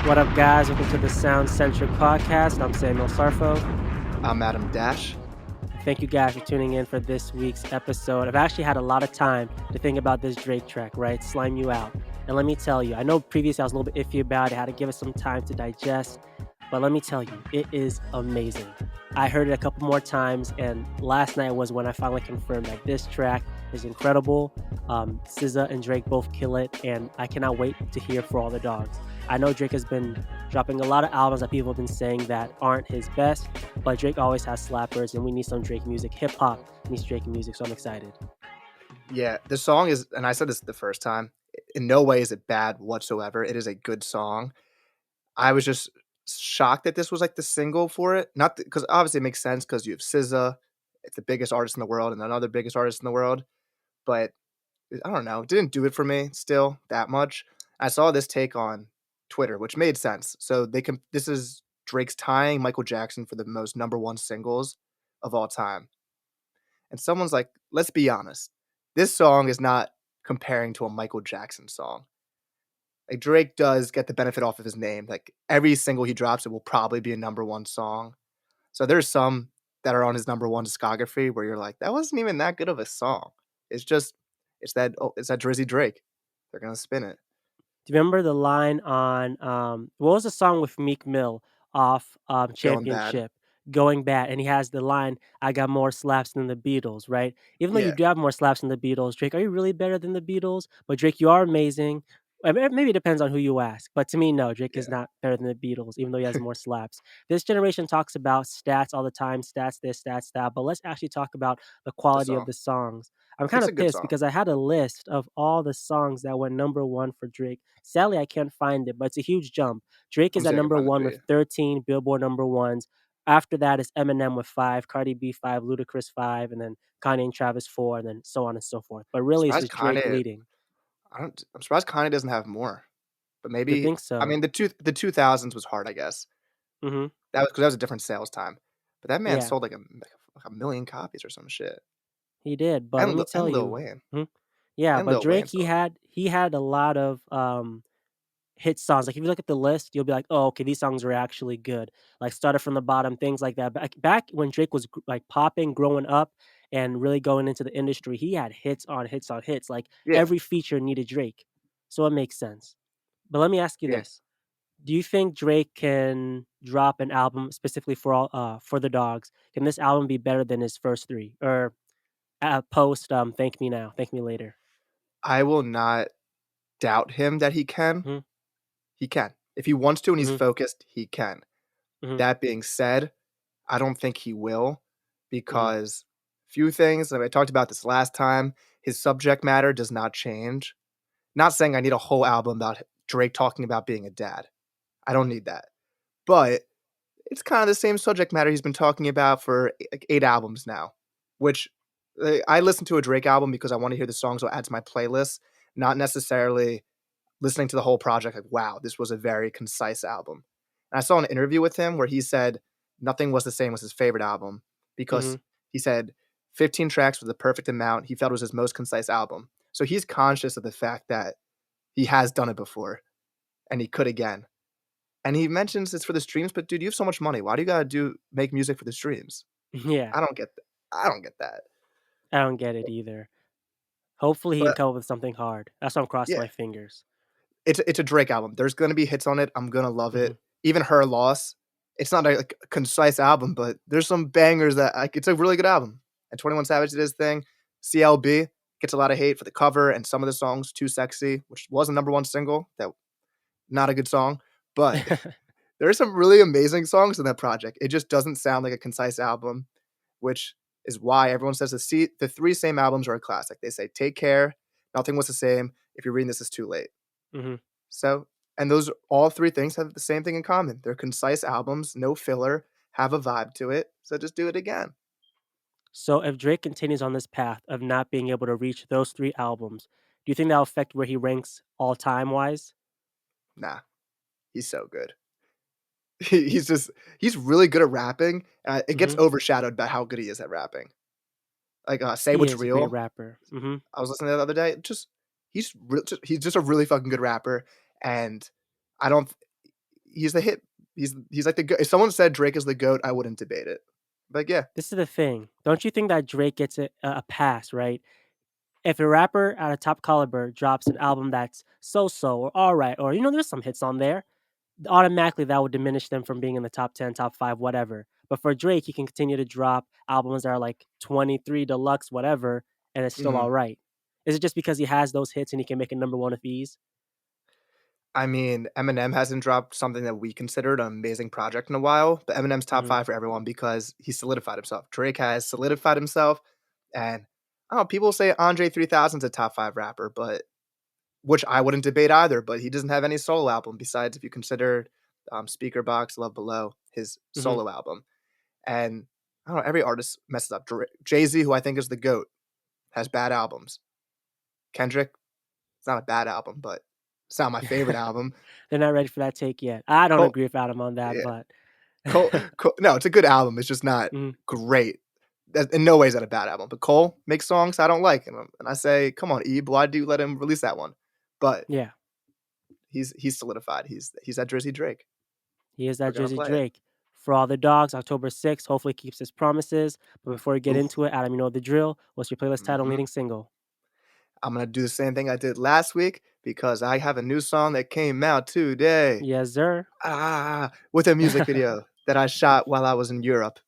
What up, guys? Welcome to the SoundCentric podcast. I'm Samuel Sarfo. I'm Adam Dash. Thank you guys for tuning in for this week's episode. I've actually had a lot of time to think about this Drake track, right? Slime You Out. And let me tell you, I know previously I was a little bit iffy about it, had to give it some time to digest. But let me tell you, it is amazing. I heard it a couple more times, and last night was when I finally confirmed that this track is incredible. SZA and Drake both kill it, and I cannot wait to hear For All the Dogs. I know Drake has been dropping a lot of albums that people have been saying that aren't his best, but Drake always has slappers, and we need some Drake music. Hip hop needs Drake music, so I'm excited. Yeah, the song is, and I said this the first time, in no way is it bad whatsoever. It is a good song. I was just shocked that this was like the single for it. Not because obviously it makes sense because you have SZA, it's the biggest artist in the world, and another biggest artist in the world. But I don't know, it didn't do it for me still that much. I saw this take on Twitter, which made sense. So they can. This is Drake's tying Michael Jackson for the most number one singles of all time. And someone's like, let's be honest, this song is not comparing to a Michael Jackson song. Like Drake does get the benefit off of his name. Like every single he drops, it will probably be a number one song. So there's some that are on his number one discography where you're like, that wasn't even that good of a song. It's just, it's that Drizzy Drake. They're gonna spin it. Do you remember the line on what was the song with Meek Mill off Going bad. Championship? Going bad, and he has the line, "I got more slaps than the Beatles," right? Even though you Yeah, do have more slaps than the Beatles, Drake, are you really better than the Beatles? But Drake, you are amazing. Maybe it depends on who you ask, but to me, no, Drake is yeah, not better than the Beatles, even though he has more slaps. This generation talks about stats all the time, stats this, stats that, but let's actually talk about the the quality of song. the songs. I'm kind It's a of good pissed song. because I had a list of all the songs that went number one for Drake. Sadly, I can't find it, but it's a huge jump. Drake I'm is at seeing I can number find it one for with you. 13 Billboard number ones. After that is Eminem with 5, Cardi B 5, Ludacris 5, and then Kanye and Travis 4, and then so on and so forth. But really, it's Surprised just Drake Kanye. leading. I'm surprised Kanye doesn't have more. But You maybe think I so? mean the 2000s was hard, I guess. Mm-hmm. That was because that was a different sales time. But that man Yeah, sold like a million copies or some shit. he did. But let me And tell Lil you, Wayne. mhm, yeah. And But Lil Wayne Drake, he sold. had he had a lot of hit songs. Like if you look at the list, you'll be like, "Oh, okay, these songs are actually good." Like started from the bottom, things like that. Back when Drake was like popping, growing up, and really going into the industry, he had hits on hits on hits. Like Yeah, every feature needed Drake, so it makes sense. But let me ask you yeah. this: do you think Drake can drop an album specifically for all for the Dogs? Can this album be better than his first three or post Thank Me Now, Thank Me Later? I will not doubt him that he can. Hmm. He can. If he wants to and he's Hmm. focused, he can. Hmm. That being said, I don't think he will Hmm. because few things, and I talked about this last time, his subject matter does not change. Not saying I need a whole album about Drake talking about being a dad. I don't need that. But it's kind of the same subject matter he's been talking about for like 8 albums now, which I listen to a Drake album because I want to hear the songs I'll add to my playlist, not necessarily listening to the whole project like, wow, this was a very concise album. And I saw an interview with him where he said nothing was the same as his favorite album Hmm. because he said 15 tracks was the perfect amount. He felt it was his most concise album. So he's conscious of the fact that he has done it before and he could again. And he mentions it's for the streams, but dude, you have so much money. Why do you gotta make music for the streams? Yeah, I don't get that. I don't get that. I don't get it either. Hopefully, he can But come up with something hard. That's why I'm crossing yeah, my fingers. it's a Drake album. There's gonna be hits on it. I'm gonna love Mhm. it. Even Her Loss. It's not a like, concise album, but there's some bangers that like it's a really good album. And 21 Savage did his thing. CLB gets a lot of hate for the cover and some of the songs, Too Sexy, which was a number one single. That not a good song, but there are some really amazing songs in that project. It just doesn't sound like a concise album, which is why everyone says the three same albums are a classic. They say Take Care, Nothing Was the Same, If You're Reading This, It's Too Late. Mhm. So, and those all three things have the same thing in common. They're concise albums, no filler, have a vibe to it. So just do it again. So, if Drake continues on this path of not being able to reach those 3 albums, do you think that'll affect where he ranks all time wise? Nah, he's so good. he's just he's really good at rapping. It gets Mhm. overshadowed by how good he is at rapping. Like Say He What's is a great Real. rapper. Mhm. I was listening to the other day. He's just a really fucking good rapper, and I don't. he's the hit. He's like the GOAT. If someone said Drake is the GOAT, I wouldn't debate it. Like, yeah. This is the thing. Don't you think that Drake gets a pass, right? If a rapper at a top caliber drops an album that's so-so or alright, or, there's some hits on there, automatically that would diminish them from being in the top 10, top 5, whatever. But for Drake, he can continue to drop albums that are like 23 deluxe, whatever, and it's still Mhm. alright. Is it just because he has those hits and he can make a number one with ease? I mean, Eminem hasn't dropped something that we considered an amazing project in a while, but Eminem's top Mhm, 5 for everyone because he solidified himself. Drake has solidified himself, and I don't know, people say Andre 3000's a top 5 rapper, but which I wouldn't debate either, but he doesn't have any solo album besides if you consider, Speaker Box, Love Below, his mhm. solo album. And I don't know, every artist messes up. Jay-Z, who I think is the GOAT, has bad albums. Kendrick, it's not a bad album, but it's not my favorite album. They're not ready for that take yet. I don't Cole agree with Adam on that, yeah, but Cole no, it's a good album, it's just not Mhm, great. That in no way is that a bad album, but Cole makes songs I don't like, and I say, "Come on, Ebe, why do you let him release that one?" But yeah. he's solidified. He's that Drizzy Drake. He is We're that gonna Jersey play it. Drake. For all the dogs, October 6th, hopefully keeps his promises. But before we get Ooh, into it, Adam, you know the drill. What's your playlist title and mhm. leading single? I'm gonna do the same thing I did last week because I have a new song that came out today. Yes, sir. With a music video that I shot while I was in Europe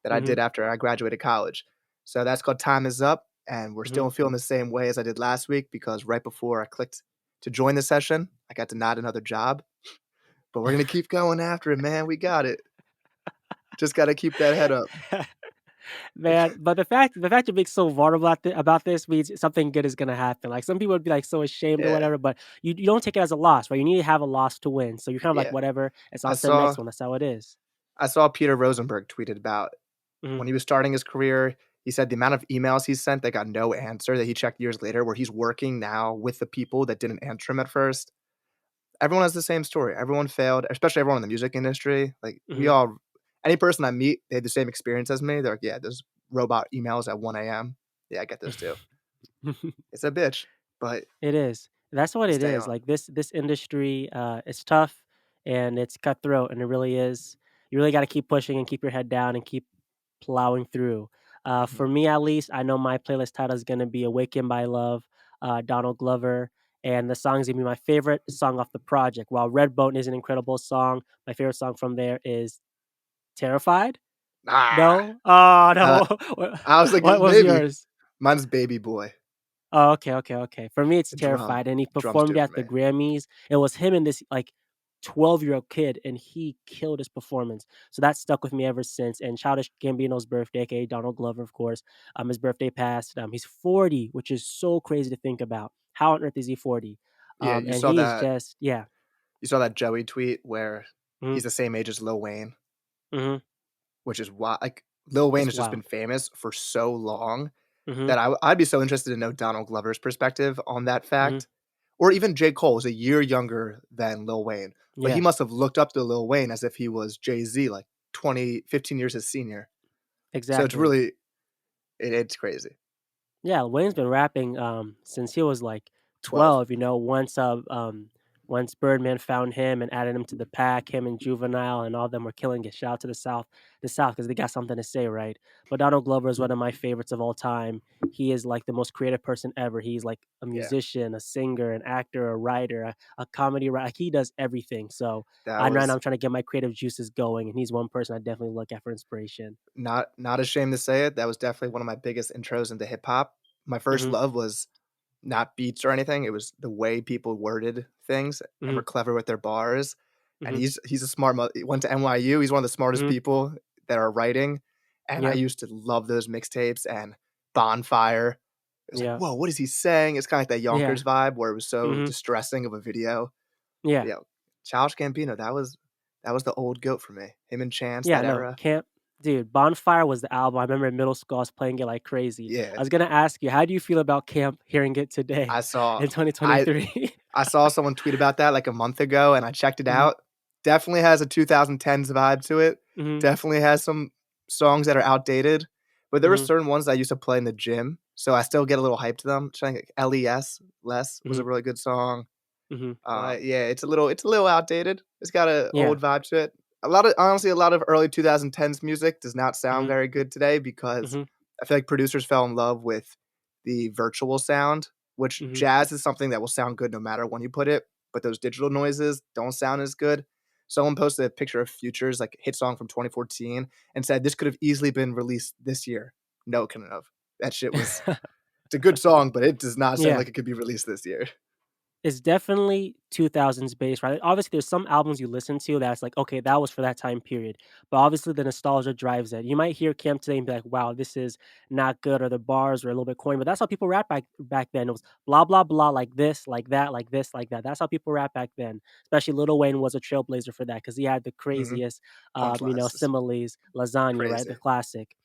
that I Mhm, did after I graduated college. So that's called Time Is Up, and we're mhm. still feeling the same way as I did last week because right before I clicked to join the session, I got denied another job. But we're gonna keep going after it, man. We got it. Just gotta keep that head up. Man, but the fact you're being so vulnerable about this means something good is gonna happen. Like, some people would be, like, so ashamed or Yeah, whatever, but you don't take it as a loss, right? You need to have a loss to win. So you're kind of like, yeah. "Whatever, it's I on to the saw next one." That's how it is. I saw Peter Rosenberg tweeted about Mhm, when he was starting his career, he said the amount of emails he sent that got no answer that he checked years later, where he's working now with the people that didn't answer him at first. Everyone has the same story. Everyone failed, especially everyone in the music industry. Like we mhm. all, any person I meet, they had the same experience as me. They're like, yeah, there's robot emails at 1 a.m. Yeah, I get those too. It's a bitch, but It is. That's what you it stay is. on. Like, this industry, it's tough and it's cutthroat, and it really is. You really got to keep pushing and keep your head down and keep plowing through. Mhm. For me, at least, I know my playlist title is going to be "Awakened by Love," Donald Glover, and the song is gonna be my favorite song off the project. While "Redbone" is an incredible song, my favorite song from there is "Terrified." Ah, No, oh uh, no. what, I was like, what was maybe yours? mine's Baby Boy. Oh, okay, okay, okay. For me, it's The drum, Terrified, and he drums performed do it it for at the me. Grammys. It was him and this, like, 12-year-old kid, and he killed his performance. So that stuck with me ever since, and Childish Gambino's birthday, AKA Donald Glover, of course, his birthday passed, he's 40, which is so crazy to think about. How on earth is he 40? Yeah, And he is just yeah. you saw that Joey tweet where Mhm, he's the same age as Lil Wayne, mhm. which is why like Lil Wayne It's has just been wild. famous for so long Mhm, that I'd be so interested to know Donald Glover's perspective on that mhm. fact. Or even J. Cole is a year younger than Lil Wayne, but he Yeah, must have looked up to Lil Wayne as if he was Jay-Z, like 20, 15 years his senior. So it's exactly. really it's crazy. Yeah, Wayne's been rapping since he was like 12. 12, once Birdman found him and added him to the pack, him and Juvenile and all of them were killing it. Shout out to the South because they got something to say, right? But Donald Glover is one of my favorites of all time. He is like the most creative person ever. He's like a Yeah. musician, a singer, an actor, a writer, a comedy writer. Like, he does everything. So That I know was I'm trying to get my creative juices going, and he's one person I definitely look at for inspiration. not ashamed to say it. That was definitely one of my biggest intros into hip hop. My first Hmm. love was not beats or anything, it was the way people worded things and Hmm. were clever with their bars, and Hmm. he's a smart he went to NYU, he's one of the smartest Hmm. people that are writing, and I Yep. used to love those mixtapes and Bonfire. It was like, Yep. "Whoa, what is he saying?" It's kinda like that Yeah. Yonkers vibe where it was so Hmm. distressing of a video. Yeah. But, yeah, Childish Gambino, that was the old GOAT for me. Him and Chance, Yeah, that no, era. Camp dude, Bonfire was the album. I remember in middle school, I was playing it like crazy. I Yeah. was gonna ask you, how do you feel about Camp hearing it today I saw in I 2023? I saw someone tweet about that like a month ago and I checked it Mhm, out. Definitely has a 2010s vibe to it. mhm, Definitely has some songs that are outdated, but there were mhm, certain ones that I used to play in the gym, so I still get a little hyped to them. Trying like LES, Less was a mhm. really good song. Mhm. But Wow. yeah, it's a little outdated. It's got a Yeah. old vibe to it. A lot of early 2010s music does not sound Mhm. very good today because Mhm. I feel like producers fell in love with the virtual sound, which Mhm. jazz is something that will sound good no matter when you put it, but those digital noises don't sound as good. Someone posted a picture of Future's like hit song from 2014 and said this could have easily been released this year. No, it couldn't have. That shit was it's a good song, but it does not sound Yeah. like it could be released this year. It's definitely 2000s based, right? Obviously, there's some albums you listen to that's like, okay, that was for that time period. But obviously, the nostalgia drives it. You might hear Camp today and be like, wow, this is not good, or the bars are a little bit corny. But that's how people rap back then. It was blah blah blah, like this, like that, like this, like that. That's how people rap back then. Especially Lil Wayne was a trailblazer for that because he had the Mhm. craziest, Punchlines, just similes, lasagna, right? The crazy. classic.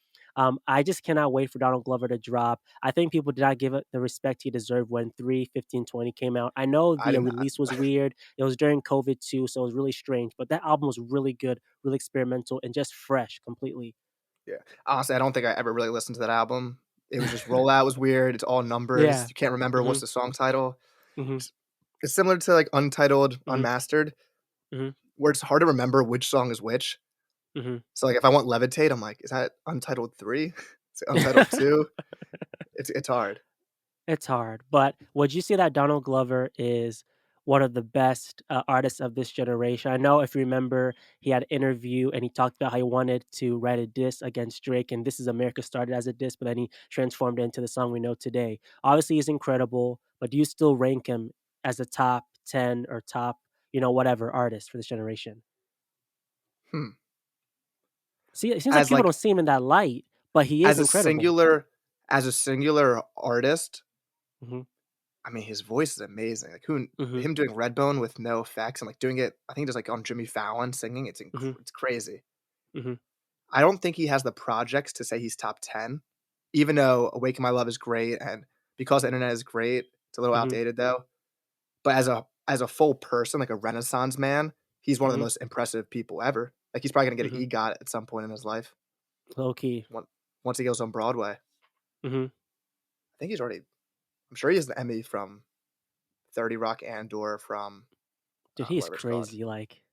I just cannot wait for Donald Glover to drop. I think people did not give it the respect he deserved when 3/15/20 came out. I know I the did not. release was weird. It was during COVID too, so it was really strange. But that album was really good, really experimental, and just fresh completely. Yeah. Honestly, I don't think I ever really listened to that album. It was just rollout was weird, it's all numbers, Yeah. you can't remember what's Mhm. the song title. Mhm. It's it's similar to, like, Untitled, Mhm. Unmastered, Mhm. where it's hard to remember which song is which. Mhm. So, like, if I want Levitate, I'm like, "Is that Untitled 3? Is it Untitled 2?" It's hard. It's hard, but would you say that Donald Glover is one of the best, artists of this generation? I know if you remember, he had an interview and he talked about how he wanted to write a diss against Drake, and "This Is America" started as a diss, but then he transformed it into the song we know today. Obviously, he's incredible, but do you still rank him as a top 10 or top, whatever artist for this generation? Hmm. See, it seems like As, people like don't see him in that light, but he is as a incredible. singular as a singular artist, Mhm, I mean, his voice is amazing, like, who mhm, him doing Redbone with no effects and, like, doing it I think just, like, on Jimmy Fallon singing, mhm, it's crazy. mhm, I don't think he has the projects to say he's top 10, even though "Awaken My Love" is great, and "Because the Internet" is great. It's a little mhm, outdated, though. But as a full person, like a renaissance man, he's one of the mhm, most impressive people ever. Like, he's probably gonna get an mhm. EGOT at some point in his life, Low key. on once he goes on Broadway. Mhm. I think he's already I'm sure he has the Emmy from 30 Rock and/or from, Dude, he's whatever it's called. crazy, like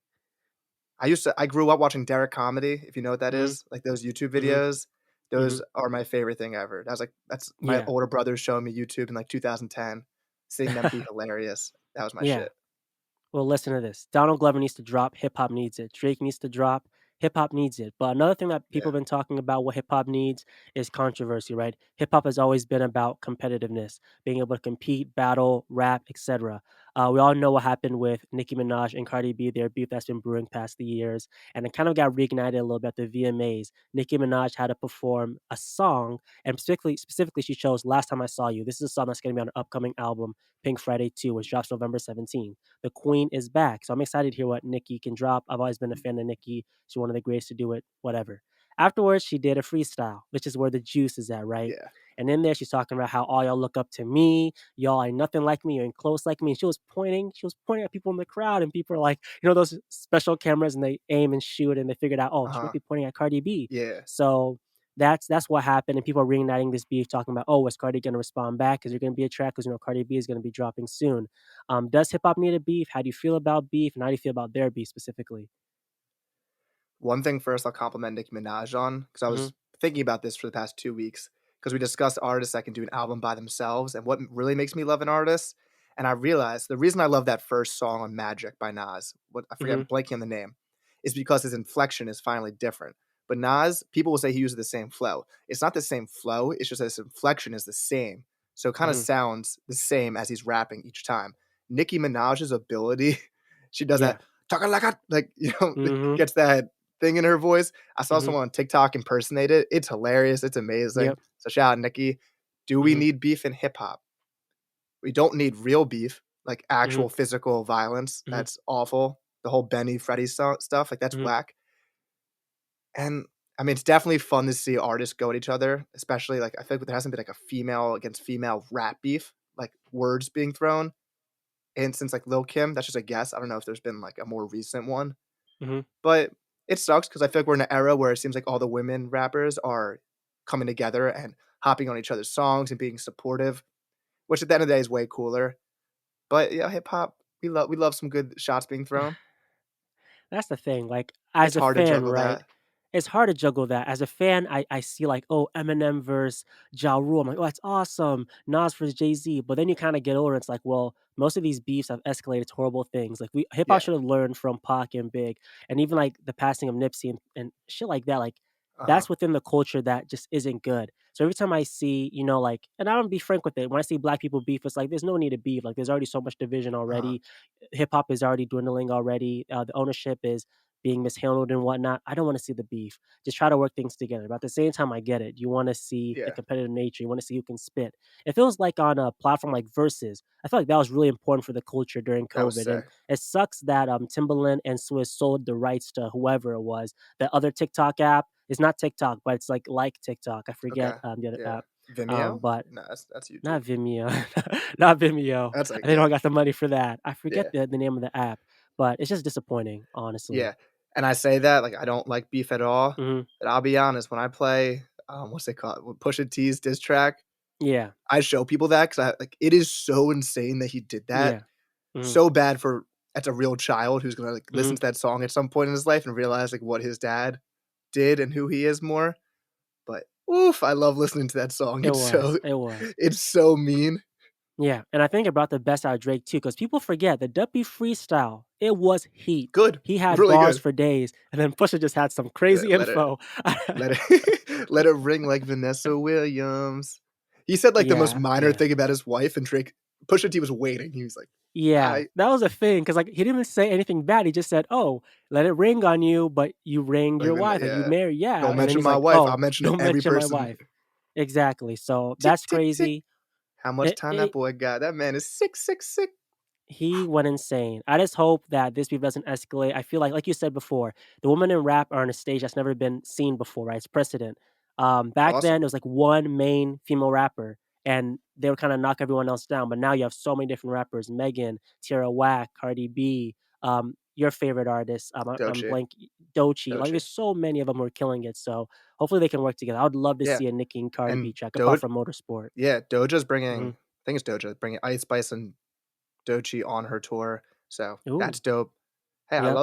I grew up watching Derek Comedy, if you know what that mhm, is, like those YouTube mhm, videos. Those mhm. are my favorite thing ever. That's my Yeah, older brother showing me YouTube in, like, 2010, seeing them be hilarious. That was my yeah. shit. Well, listen to this. Donald Glover needs to drop. Hip hop needs it. Drake needs to drop. Hip hop needs it. But another thing that people Yeah. have been talking about what hip hop needs is controversy, right? Hip hop has always been about competitiveness, being able to compete, battle, rap, etc. We all know what happened with Nicki Minaj and Cardi B, their beef that's been brewing past the years. And it kind of got reignited a little bit at the VMAs. Nicki Minaj had to perform a song, and specifically, she chose Last Time I Saw You. This is a song that's going to be on an upcoming album, Pink Friday 2, which drops November 17th. The queen is back. So I'm excited to hear what Nicki can drop. I've always been a fan of Nicki. She's one of the greatest to do it, whatever. Afterwards, she did a freestyle, which is where the juice is at, right? Yeah. And in there, she's talking about how all y'all look up to me, y'all ain't nothing like me, you ain't close like me. And she was pointing at people in the crowd, and people are like, those special cameras, and they aim and shoot, and they figured out, oh, she might Uh-huh. be pointing at Cardi B. Yeah. So that's what happened, and people are reigniting this beef, talking about, oh, is Cardi gonna respond back? Is there gonna be a track? Because Cardi B is gonna be dropping soon. Does hip hop need a beef? How do you feel about beef? And how do you feel about their beef specifically? One thing first I'll compliment Nicki Minaj on, because I Mhm, was thinking about this for the past 2 weeks, because we discussed artists that can do an album by themselves and what really makes me love an artist, and I realized the reason I love that first song on Magic by Nas, what I forget, mhm, I'm blanking on the name, is because his inflection is finally different. But Nas, people will say he uses the same flow. It's not the same flow, it's just that his inflection is the same. So it kind of mhm. sounds the same as he's rapping each time. Nicki Minaj's ability, she does Yeah. that talking like a like Mhm, gets that thing in her voice. I saw mhm. someone on TikTok impersonate it. It's hilarious. It's amazing. Yep. So shout out Nikki. Do we Mhm, need beef in hip hop? We don't need real beef, like mhm, actual physical violence. mhm, That's awful. The whole Benny Freddy stuff, like that's mhm, whack. And I mean, it's definitely fun to see artists go at each other, especially like I feel like there hasn't been like a female against female rap beef, like words being thrown. And since like Lil Kim, that's just a guess. I don't know if there's been like a more recent one. mhm, But it sucks because I feel like we're in an era where it seems like all the women rappers are coming together and hopping on each other's songs and being supportive, which at the end of the day is way cooler. But yeah, hip hop. we love some good shots being thrown. That's the thing, like, It's as a hard to fan, juggle right? that. It's hard to juggle that. As a fan, I see like, oh, Eminem versus Ja Rule. I'm like, oh, that's awesome. Nas versus Jay-Z. But then you kind of get older. It's like, well, most of these beefs have escalated to horrible things. Like we hip hop Yeah. should have learned from Pac and Big, and even like the passing of Nipsey and shit like that. Like Uh-huh. that's within the culture that just isn't good. So every time I see, like, and I don't be frank with it. When I see black people beef, it's like there's no need to beef. Like there's already so much division Uh-huh. already. Hip hop is already dwindling already. The ownership is being mishandled and whatnot. I don't want to see the beef. Just try to work things together. But at the same time, I get it. You want to see the Yeah, competitive nature. You want to see who can spit. It feels like on a platform like Versus, I feel like that was really important for the culture during that was COVID. And sick. it sucks that Timbaland and Swiss sold the rights to whoever it was. The other TikTok app is not TikTok, but it's like TikTok. I forget Okay. the other Yeah. app. Vimeo? But No, that's YouTube. not Vimeo. Not Vimeo. That's like They yeah, don't got the money for that. I forget yeah, the name of the app, but it's just disappointing, honestly. yeah, and I say that, like, I don't like beef at all, Mhm. but I'll be honest, when I play, what's it called? When Pusha T's diss track, Yeah. I show people that 'cause it is so insane that he did that. Yeah. Mhm. So bad for that's a real child who's gonna, like, listen Mhm. to that song at some point in his life and realize, like, what his dad did and who he is more, but, oof, I love listening to that song. It It's was. so It was. it's so mean. Yeah, and I think it brought the best out of Drake too, because people forget the Duppy freestyle, it was heat. Good. He had Really bars good. for days, and then Pusha just had some Yeah, crazy let it info. let it let it ring like Vanessa Williams. He said, like, the most Yeah, minor yeah. thing about his wife, and Drake Pusha T was waiting. He was like, Yeah, "I that was a thing, because like, he didn't even say anything bad, he just said, "Oh, let it ring on you, but you ringed like, your wife, like, you yeah, married" yeah, don't and then mention he's my like, wife. I'll "Oh, mention don't every mention my person." wife." Exactly, so Tick, that's tick, tick. crazy. How much It time that it boy got? That man is sick, sick, sick. He went insane. I just hope that this beef doesn't escalate. I feel like you said before, the women in rap are on a stage that's never been seen before, right? It's precedent. Back then, Awesome. it was like one main female rapper, and they would kind of knock everyone else down. But now you have so many different rappers: Megan, Tierra Whack, Cardi B, your favorite artist, I'm Doechii. blank, Doechii. Like, Doechii. there's so many of them who are killing it. So hopefully they can work together. I would love to Yeah, see a Nicki and Cardi B and track apart Doja from Motorsport. yeah, Doja's Hmm. bringing I think it's Doja, bringing Ice Spice and Doechii on her tour, so that's Ooh, dope. Hey, yep.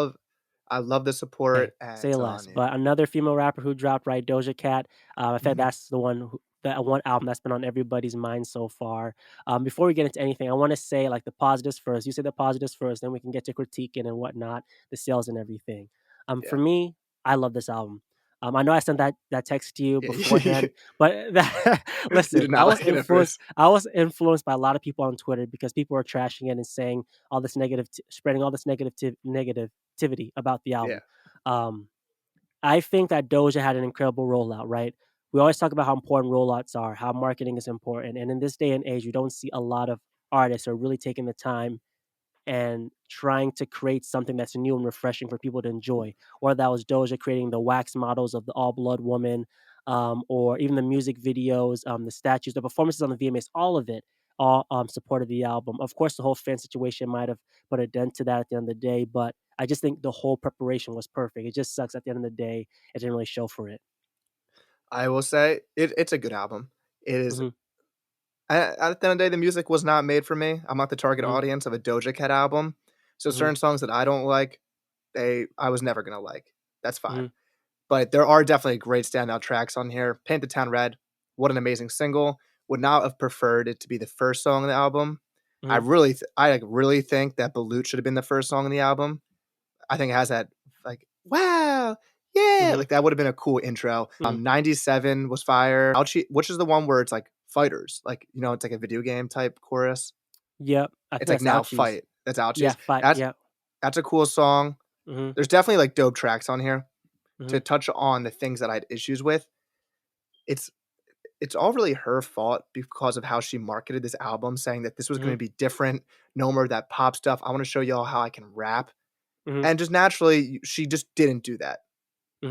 I love the support, Hey, and say it's less. on you. But another female rapper who dropped, right, Doja Cat. I think Mhm. that's the that one album that's been on everybody's mind so far. Before we get into anything, I want to say like the positives first. You say the positives first, then we can get to critiquing and whatnot, the sales and everything. For Yeah. me, I love this album. I know I sent that text to you Yeah. beforehand, but that You listen, did not like it at first. I was influenced by a lot of people on Twitter because people were trashing it and saying all this spreading all this negativity about the Yeah. album. Um, I think that Doja had an incredible rollout, right? We always talk about how important rollouts are, how marketing is important, and in this day and age, we don't see a lot of artists are really taking the time and trying to create something that's new and refreshing for people to enjoy. Or that was Doja creating the wax models of the all blood woman, or even the music videos, the statues, the performances on the VMAs, all of it, all supported the album. Of course, the whole fan situation might have put a dent to that at the end of the day, but I just think the whole preparation was perfect. It just sucks at the end of the day, it didn't really show for it. I will say it's a good album. It is Hmm. at the end of the day, the music was not made for me. I'm not the target Hmm. audience of a Doja Cat album. So Hmm. certain songs that I don't like, I was never gonna like. That's fine. Hmm. But there are definitely great standout tracks on here. Paint the Town Red, what an amazing single. Would not have preferred it to be the first song on the album. Hmm. I like really think that Balut should have been the first song on the album. I think it has that like, "Wow, yeah," Hmm. like, that would've been a cool intro. Hmm. 97 was fire. Which is the one where it's, like, fighters, like, it's like a video game type chorus. Yep, I think It's like, that's "Now Ouchies. fight." That's Yeah, Ouchies. fight. That's Yeah. that's a cool song. Hmm. There's definitely, like, dope tracks on here. Hmm. To touch on the things that I had issues with, it's it's all really her fault because of how she marketed this album, saying that this was Hmm. gonna be different, no more of that pop stuff. I wanna show y'all how I can rap, Hmm. and just naturally, she just didn't do that.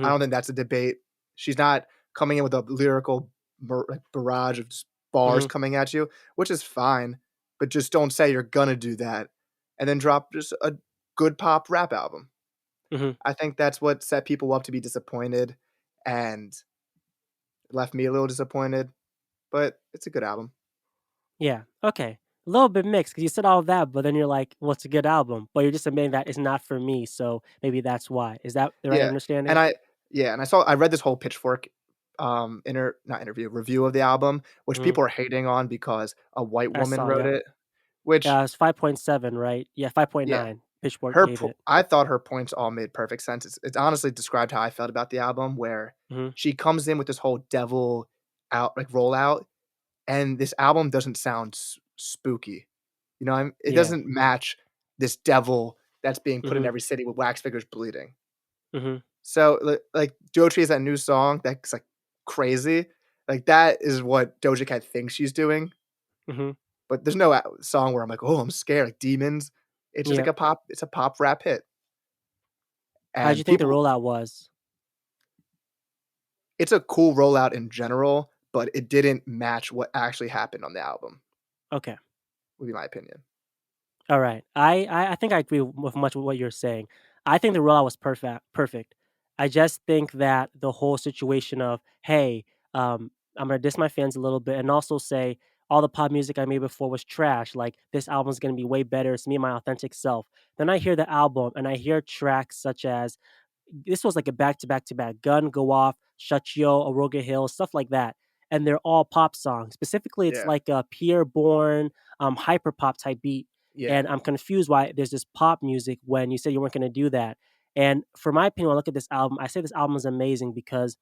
I Hmm. don't think that's a debate. She's not coming in with a lyrical like barrage of just bars Hmm. coming at you, which is fine, but just don't say you're gonna do that and then drop just a good pop rap album. Hmm. I think that's what set people up to be disappointed and left me a little disappointed, but it's a good album. Yeah. Okay. A little bit mixed because you said all of that, but then you're like, "Well, it's a good album," but you're just admitting that it's not for me, so maybe that's why. Is that the right Yeah, and understanding? I read this whole Pitchfork, not interview, review of the album, which Mhm. people are hating on because a white I woman saw, wrote yep. it, which Yeah, it's 5.7, right? Yeah, yeah, 5.9, Pitchfork gave it. I thought her points all made perfect sense. It's honestly described how I felt about the album, where Mhm. she comes in with this whole devil out like rollout, and this album doesn't sound spooky. You know, it Yeah. doesn't match this devil that's being put in Mhm. every city with wax figures bleeding. Mhm. So, like, Doechii is that new song that's, like, crazy, like, that is what Doja Cat thinks she's doing, Mhm. but there's no song where I'm like, "Oh, I'm scared," like, demons. It's just like Yep. a pop rap hit, How'd you and think the people rollout was? it's a cool rollout in general, but it didn't match what actually happened on the album, Okay. would be my opinion. Alright. I think I agree with much of what you're saying. I think the rollout was perfect. I just think that the whole situation of, "Hey, I'm gonna diss my fans a little bit and also say all the pop music I made before was trash, like, this album's gonna be way better, it's me and my authentic self." Then I hear the album and I hear tracks such as this was like a back to back to back. Gun, Go Off, Shachio, Aroga Hill, stuff like that. And they're all pop songs. Specifically, it's Yeah, like a Pierre Bourne, hyper pop type beat. yeah, And I'm confused why there's this pop music when you said you weren't going to do that. And for my opinion, when I look at this album, I say this album is amazing because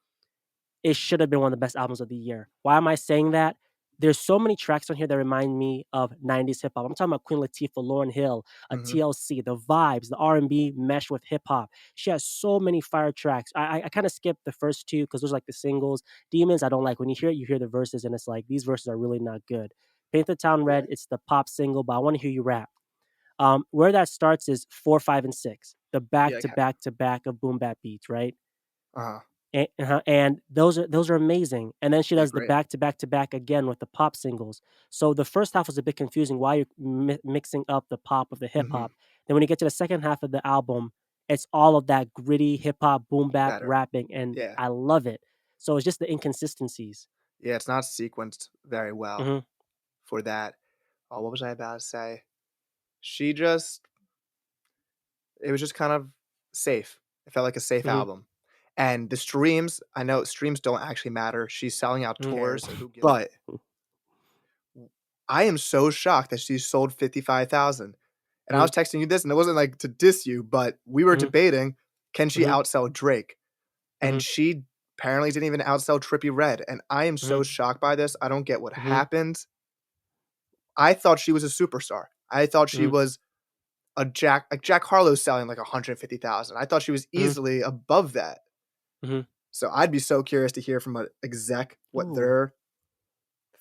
it should have been one of the best albums of the year. Why am I saying that? There's so many tracks on here that remind me of 90s hip hop. I'm talking about Queen Latifah, Lauryn Hill, mhm, TLC, the vibes, the R&B mesh with hip hop. She has so many fire tracks. I kind of skipped the first two because those are like the singles. Demons, I don't like. When you hear it, you hear the verses, and it's like these verses are really not good. Paint the Town yeah, Red, it's the pop single, but I want to hear you rap. Where that starts is 4, 5, and 6, the back yeah, to back to back of boom bap beats, right? uh-huh, And those are amazing, and then she yeah, does the great, back to back to back again with the pop singles. So the first half was a bit confusing why you're mixing up the pop with the hip mhm, hop. Then when you get to the second half of the album, it's all of that gritty hip hop boom bap better, rapping, and yeah, I love it. So it's just the inconsistencies. yeah, it's not sequenced very well Mhm, for that. Oh, what was I about to say? She just it was just kind of safe. It felt like a safe mhm, album. And the streams, I know streams don't actually matter. She's selling out m'kay. tours, but I am so shocked that she sold 55,000. And I was Mhm, texting you this, and it wasn't like to diss you, but we were mhm, debating, can she mhm, outsell Drake? And mhm, she apparently didn't even outsell Trippie Redd. And I am so mhm, shocked by this. I don't get what mhm, happened. I thought she was a superstar. I thought she mhm, was Jack Harlow's selling like 150,000. I thought she was mhm, easily above that. mhm. So I'd be so curious to hear from an exec what Ooh. their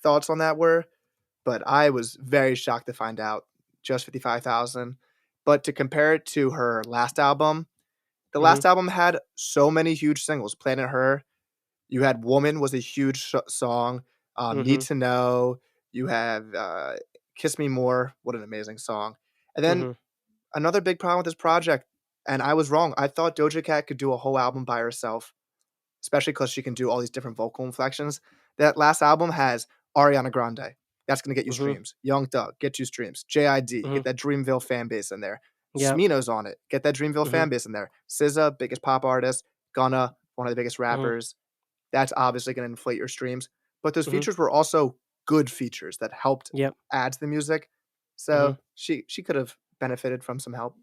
thoughts on that were, but I was very shocked to find out just 55,000. But to compare it to her last album, the Mhm, last album had so many huge singles. Planet Her, you had Woman was a huge song. Need mhm, to Know, you have Kiss Me More, what an amazing song. And then mhm, another big problem with this project, and I was wrong. I thought Doja Cat could do a whole album by herself, especially because she can do all these different vocal inflections. That last album has Ariana Grande. That's gonna get you mhm, streams. Young Thug, get you streams. JID, mhm. get that Dreamville fan base in there. Yep. Smino's on it. Get that Dreamville Mhm, fan base in there. SZA, biggest pop artist. Gunna, one of the biggest mhm, rappers. That's obviously gonna inflate your streams. But those mhm. features were also good features that helped Yep. add to the music. Mhm. So she could have benefited from some help.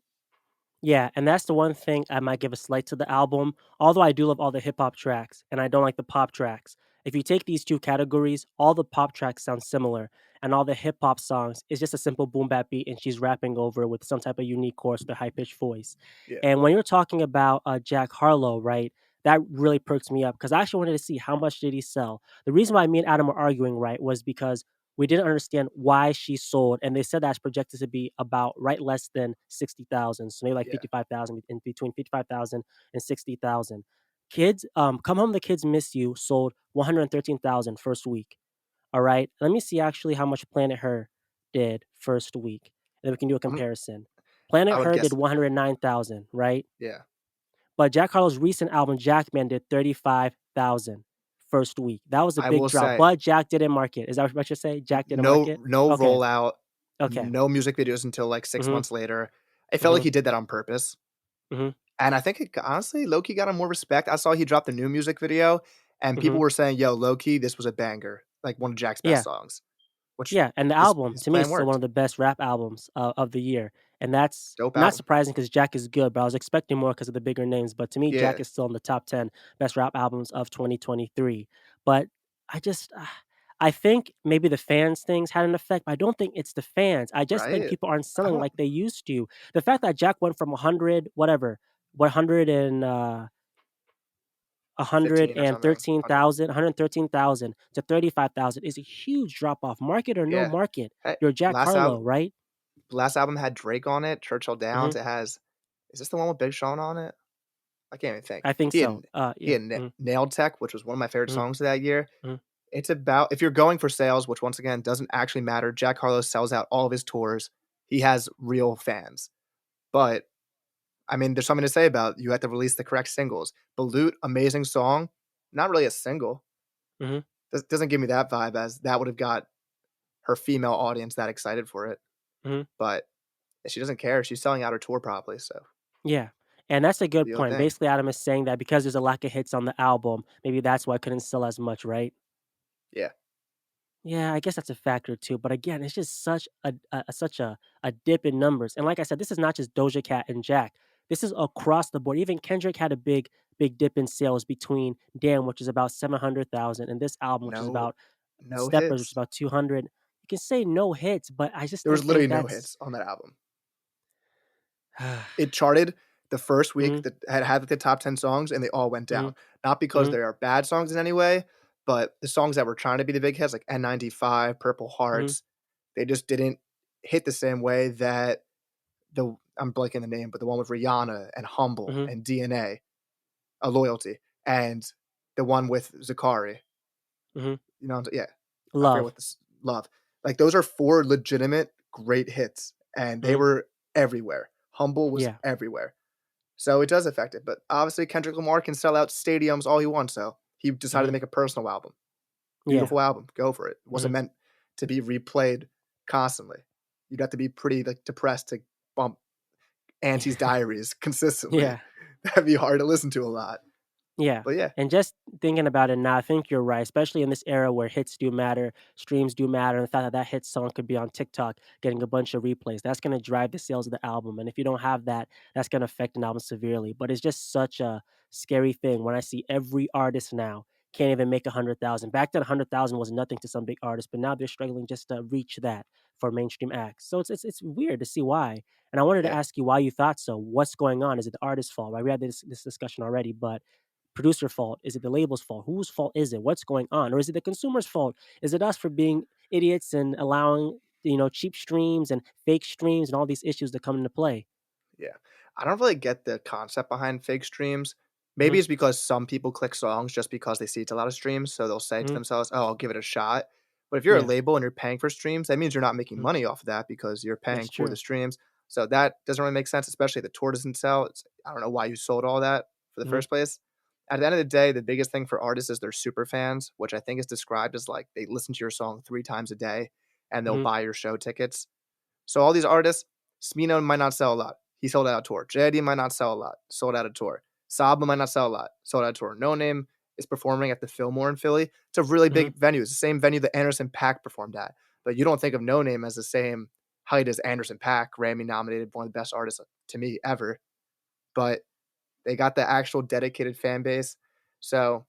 Yeah, and that's the one thing I might give a slight to the album. Although I do love all the hip hop tracks and I don't like the pop tracks. If you take these two categories, all the pop tracks sound similar, and all the hip hop songs is just a simple boom bap beat, and she's rapping over with some type of unique chorus with a high pitched voice. Yeah. And when you're talking about Jack Harlow, right, that really perks me up because I actually wanted to see how much did he sell. The reason why me and Adam were arguing, right, was because we didn't understand why she sold, and they said that's projected to be about right less than 60,000, so maybe like Yeah. 55,000, in between 55,000 and 60,000. Kids, Come Home the Kids Miss You sold 113,000 first week. All right, let me see actually how much Planet Her did first week, and then we can do a I'm comparison. I Planet would Her did guess 109,000, right? yeah. But Jack Harlow's recent album, Jackman, did 35,000 first week. That was a I big will drop, say but Jack didn't market. Is that what you're saying? Jack didn't no market? no Okay. rollout. Okay. no music videos until, like, 6 Mhm. months later. It felt like Mhm. he did that on purpose, Mhm. and I think it honestly, low-key got him more respect. I saw he dropped a new music video, and people Mhm. were saying, "Yo, low-key, this was a banger," like, one of Jack's best Yeah. songs, which Yeah, and the his album his to me is plan still one worked. of the best rap albums of the year, and that's Dope not album. surprising because Jack is good, but I was expecting more because of the bigger names. But to me, Jack Yeah, is still in the top 10 best rap albums of 2023. But I just, I think maybe the fans things had an effect, but I don't think it's the fans. I just think right? people aren't I selling don't like they used to. The fact that Jack went from 100, whatever, 100 and 15 or something, 100. 113,000 to 35,000 is a huge drop off. Market or no Yeah. market, Hey, you're Jack Harlow, right? last album had Drake on it, Churchill Mhm. Downs. It has is this the one with Big Sean on it? I can't even think. I think so. He Yeah. had Nailed Tech, which was one of my favorite Mhm, songs of that year. mhm, It's about if you're going for sales, which once again doesn't actually matter, Jack Harlow sells out all of his tours. He has real fans. But, I mean, there's something to say about you have to release the correct singles. Balut, amazing song, not really a single. mhm, Doesn't give me that vibe as that would have got her female audience that excited for it, mhm. but she doesn't care. She's selling out her tour probably, so Yeah, and that's a good do your point. thing. Basically, Adam is saying that because there's a lack of hits on the album, maybe that's why it couldn't sell as much, right? Yeah, Yeah, I guess that's a factor too. But again, it's just such a dip in numbers. And like I said, this is not just Doja Cat and Jack. This is across the board. Even Kendrick had a big dip in sales between Damn, which is about 700,000, and this album, which is no about no Steppers, which is hits. about 200. You can say no hits, but I just There was don't literally think no that's. hits on that album. It charted the first week Mhm, that had the top 10 songs, and they all went mhm, down. Not because mhm, they are bad songs in any way, but the songs that were trying to be the big hits, like N95, Purple mhm, Hearts, they just didn't hit the same way that the I'm blanking the name, but the one with Rihanna and Humble mhm, and DNA, A Loyalty, and the one with Zakari. mhm. You know, yeah, I forget Love. what this Love. Like those are 4 legitimate great hits, and they Mhm. were everywhere. Humble was Yeah. everywhere. So it does affect it, but obviously Kendrick Lamar can sell out stadiums all he wants, so he decided to Mhm. make a personal album. Yeah. Beautiful album, go for it. It wasn't Mhm. meant to be replayed constantly. You'd have to be pretty, like, depressed to bump Auntie's Diaries consistently. Yeah. That'd be hard to listen to a lot. Yeah. But yeah, And just thinking about it now, I think you're right, especially in this era where hits do matter, streams do matter, and the fact that that hit song could be on TikTok getting a bunch of replays. That's going to drive the sales of the album. And if you don't have that, that's going to affect an album severely. But it's just such a scary thing when I see every artist now can't even make 100,000. Back then, 100,000 was nothing to some big artists, but now they're struggling just to reach that for mainstream acts. So it's weird to see why. And I wanted to yeah, ask you why you thought so. What's going on? Is it the artist's fault? Right? We had this discussion already, but producer fault? Is it the label's fault? Whose fault is it? What's going on? Or is it the consumer's fault? Is it us for being idiots and allowing, cheap streams and fake streams and all these issues to come into play? yeah. I don't really get the concept behind fake streams. Maybe Mhm, it's because some people click songs just because they see it's a lot of streams, so they'll say to mhm, themselves, "Oh, I'll give it a shot." But if you're a yeah, label and you're paying for streams, that means you're not making mhm, money off of that because you're that's paying for the true. streams. So that doesn't really make sense, especially if the tour doesn't sell. I don't know why you sold all that for the Mhm, first place. At the end of the day, the biggest thing for artists is their super fans, which I think is described as like they listen to your song 3 times a day and they'll mhm, buy your show tickets. So all these artists, Smino might not sell a lot. He sold out a tour. JID might not sell a lot. Sold out a tour. Saba might not sell a lot. Sold out a tour. No Name is performing at the Fillmore in Philly. It's a really mhm, big venue. It's the same venue that Anderson Paak performed at. But you don't think of No Name as the same height as Anderson Paak, Grammy nominated, one of the best artists to me ever. But they got the actual dedicated fan base. So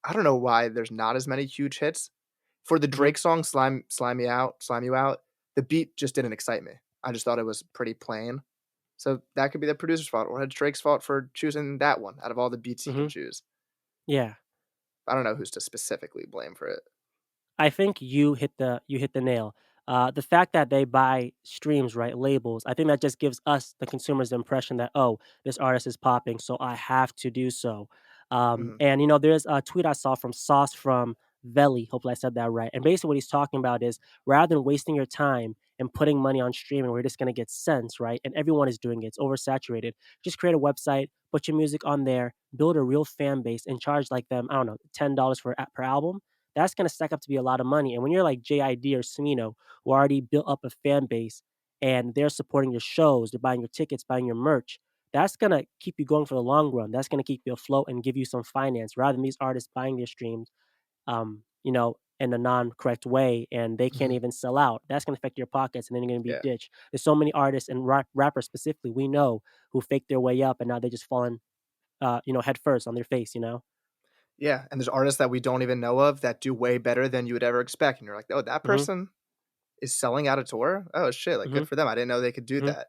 I don't know why there's not as many huge hits. For the mhm. Drake song Slime You Out, the beat just didn't excite me. I just thought it was pretty plain. So that could be the producer's fault or it's Drake's fault for choosing that one out of all the beats he could Mhm. choose. Yeah. I don't know who's to specifically blame for it. I think you hit the nail. The fact that they buy streams, right, labels, I think that just gives us the consumers the impression that, oh, this artist is popping, so I have to do so. Mhm. And there's a tweet I saw from Sauce from Veli. Hopefully, I said that right. And basically, what he's talking about is rather than wasting your time and putting money on streaming, we're just gonna get cents, right? And everyone is doing it. It's oversaturated. Just create a website, put your music on there, build a real fan base, and charge like them, I don't know, $10 per album. that's gonna stack up to be a lot of money. And when you're like JID or Smino, who already built up a fan base and they're supporting your shows, they're buying your tickets, buying your merch, that's gonna keep you going for the long run. That's gonna keep you afloat and give you some finance rather than these artists buying their streams, in a non-correct way, and they can't Mhm. even sell out. That's gonna affect your pockets, and then you're gonna be Yeah. ditched. There's so many artists and rappers specifically we know who faked their way up, and now they just fallen, head first on their face, you know? Yeah, and there's artists that we don't even know of that do way better than you would ever expect, and you're like, "Oh, that Mhm, person is selling out a tour? Oh, shit, like, good mhm, for them. I didn't know they could do mhm, that."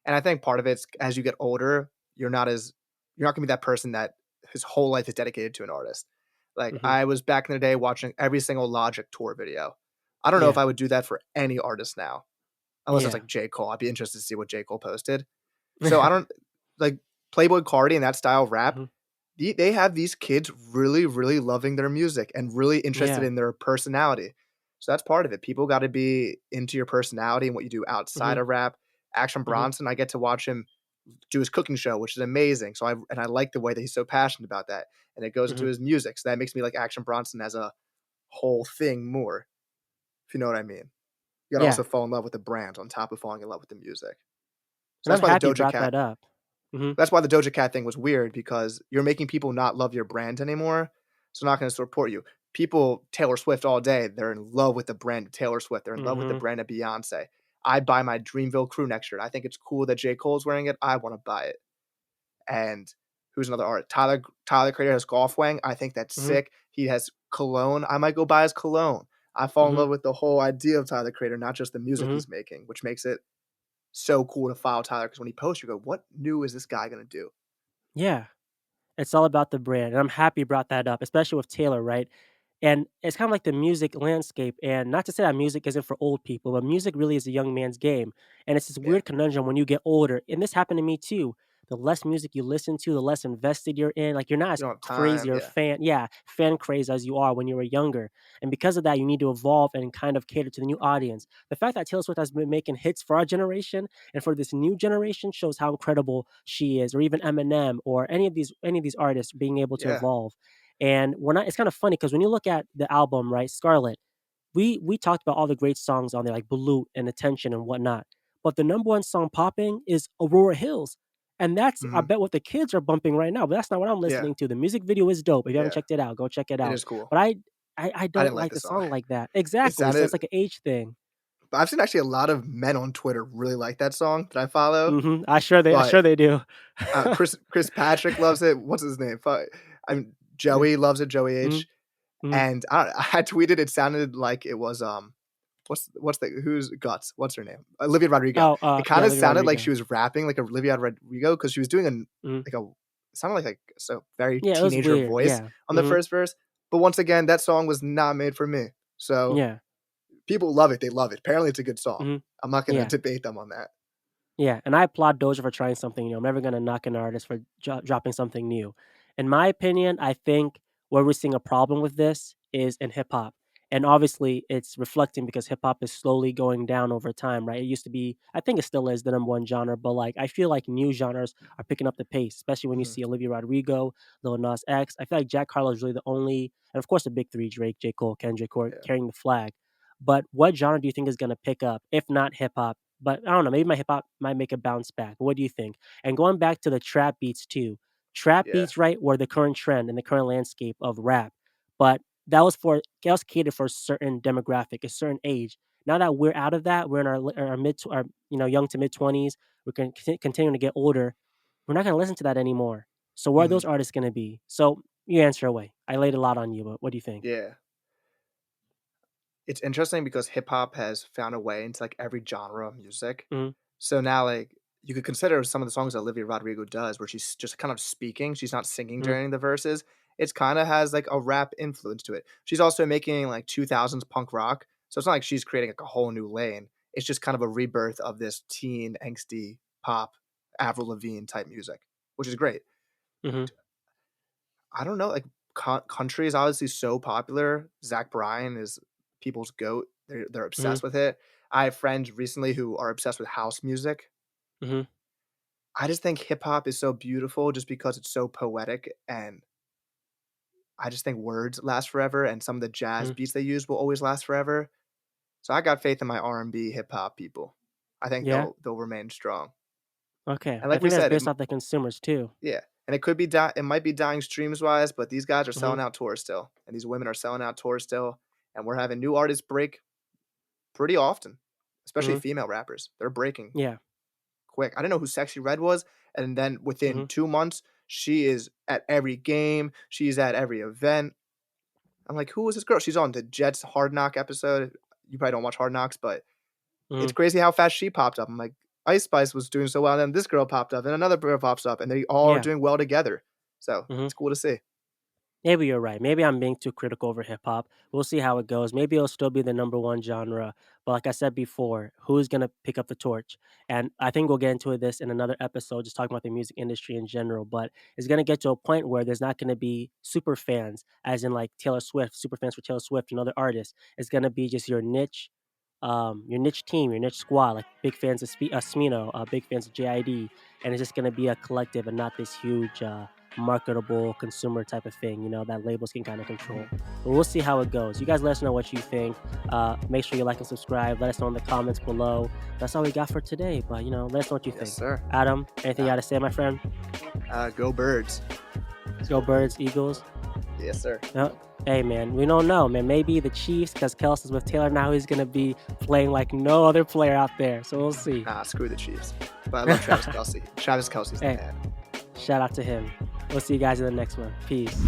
And I think part of it's as you get older, you're not gonna be that person that his whole life is dedicated to an artist. Like, mhm. I was back in the day watching every single Logic tour video. I don't know if Yeah, I would do that for any artist now, unless it's yeah. like J. Cole. I'd be interested to see what J. Cole posted. So I don't like Playboy Cardi and that style of rap, Mhm, they have these kids really, really loving their music and really interested yeah, in their personality. So that's part of it. People gotta be into your personality and what you do outside mhm, of rap. Action mhm, Bronson, I get to watch him do his cooking show, which is amazing. I like the way that he's so passionate about that, and it goes into mhm. his music. So that makes me like Action Bronson as a whole thing more, if you know what I mean. You gotta Yeah, also fall in love with the brand on top of falling in love with the music. So and I'm that's why the happy you Doja brought Cat that up. Mhm, that's why the Doja Cat thing was weird because you're making people not love your brand anymore, so not gonna support you. People Taylor Swift all day, they're in love with the brand of Taylor Swift, they're in love with the mhm, brand of Beyonce. I buy my Dreamville Crew next shirt. I think it's cool that J. Cole's wearing it, I wanna buy it. And who's another artist? Tyler Creator has Golf Wang, I think that's mhm, sick. He has cologne, I might go buy his cologne. I fall in mhm, love with the whole idea of Tyler Creator, not just the music mhm. he's making, which makes it so cool to follow Tyler because when he posts, you go, "What new is this guy gonna do?" Yeah. It's all about the brand, and I'm happy you brought that up, especially with Taylor, right? And it's kind of like the music landscape, and not to say that music isn't for old people, but music really is a young man's game. And it's this Yeah. weird conundrum when you get older, and this happened to me too. The less music you listen to, the less invested you're in. Like you're not as You don't have crazy time, or yeah. fan craze as you are when you were younger. And because of that, you need to evolve and kind of cater to the new audience. The fact that Taylor Swift has been making hits for our generation and for this new generation shows how incredible she is, or even Eminem, or any of these artists being able to Yeah. evolve. And when I it's kind of funny because when you look at the album, right, Scarlet, we talked about all the great songs on there, like Balut and Attention and whatnot. But the number one song popping is Aurora Hills. And that's I Mhm. bet what the kids are bumping right now, but that's not what I'm Yeah. listening to. The music video is dope. If you haven't Yeah. checked it out, go check it It out. is cool. But I I don't didn't like like the the song. song like that. It Exactly. So sounded it's like an age thing. but I've seen actually a lot of men on Twitter really like that song that I follow, Mhm. I but, sure they do. Chris Patrick loves it. What's his name? Yeah. Joey loves it, Joey Mhm. H, Mhm. and I tweeted it sounded like it was, what's the who's Guts? What's her name? Olivia Rodrigo. Oh, It yeah, kinda Olivia sounded like she Rodrigo. was rapping like Olivia Rodrigo because she was doing an Mhm. like a it sounded like so very Yeah, it was teenager weird. voice Yeah. on the Mhm. first verse, but once again, that song was not made for me. So, Yeah. people love it, they love it. Apparently, it's a good song. Mhm. I'm not gonna Yeah. debate them on that. Yeah, and I applaud Doja for trying something new. I'm never gonna knock an artist for dropping something new. In my opinion, I think where we're seeing a problem with this is in hip hop. And obviously, it's reflecting because hip hop is slowly going down over time, right? It used to be, I think it still is the number one genre, but like I feel like new genres are picking up the pace, especially when you Mhm. see Olivia Rodrigo, Lil Nas X. I feel like Jack Harlow is really the only, and of course the big three: Drake, J. Cole, Kendrick, who are Yeah. carrying the flag. But what genre do you think is gonna pick up, if not hip hop? But I don't know, maybe my hip hop might make a bounce back. What do you think? And going back to the trap beats too. Trap Yeah. beats, right, were the current trend in the current landscape of rap. But that was catered for a certain demographic, a certain age. Now that we're out of that, we're in our our young to mid 20s. We're continuing to get older. We're not going to listen to that anymore. So where are those Mhm. artists going to be? So you answer away. I laid a lot on you, but what do you think? Yeah. It's interesting because hip hop has found a way into, like, every genre of music. Mhm, So now, like, you could consider some of the songs that Olivia Rodrigo does where she's just kind of speaking, she's not singing mhm, during the verses. It's kinda has, like, a rap influence to it. She's also making, like, 2000s punk rock, so it's not like she's creating, like, a whole new lane. It's just kind of a rebirth of this teen, angsty pop, Avril Lavigne type music, which is great. mhm, I don't know, like, country is obviously so popular. Zach Bryan is people's goat. They're mhm, obsessed with it. I have friends recently who are obsessed with house music. mhm, I just think hip hop is so beautiful just because it's so poetic and I just think words last forever, and some of the jazz Mhm. beats they use will always last forever. So I got faith in my R&B, hip hop people. I think Yeah? they'll remain strong. Okay. And I like we think that's said, based off the consumers too. yeah, and it could be it might be dying streams wise, but these guys are Mhm. selling out tours still, and these women are selling out tours still, and we're having new artists break pretty often, especially Mhm. female rappers. They're breaking Yeah. quick. I didn't know who Sexy Red was, and then within Mhm. 2 months, she is at every game, she's at every event. I'm like, "Who is this girl?" She's on the Jets Hard Knock episode. You probably don't watch Hard Knocks, but it's Mhm. crazy how fast she popped up. I'm like, Ice Spice was doing so well, and then this girl popped up, and another girl pops up, and they all are Yeah. doing well together. So, Mhm. it's cool to see. Maybe you're right. Maybe I'm being too critical over hip hop. We'll see how it goes. Maybe it'll still be the number one genre. But like I said before, who's gonna pick up the torch? And I think we'll get into this in another episode, just talking about the music industry in general. But it's gonna get to a point where there's not gonna be super fans, as in like Taylor Swift, super fans for Taylor Swift and other artists. It's gonna be just your niche team, your niche squad, like big fans of Smino, big fans of JID, and it's just gonna be a collective and not this huge marketable consumer type of thing, that labels can kind of control. Mhm. But we'll see how it goes. You guys let us know what you think. Make sure you like and subscribe. Let us know in the comments below. That's all we got for today. But let us know what you Yes, think. sir. Adam, anything you Uh, got to say, my friend? Go Birds. Go Birds, Eagles. Yes, sir. No. Hey man, we don't know, man. Maybe the Chiefs, because Kelsey's with Taylor now. He's gonna be playing like no other player out there. So we'll see. Nah, screw the Chiefs. But I love Travis Kelce. Travis Kelce's the Hey, man. shout out to him. We'll see you guys in the next one. Peace.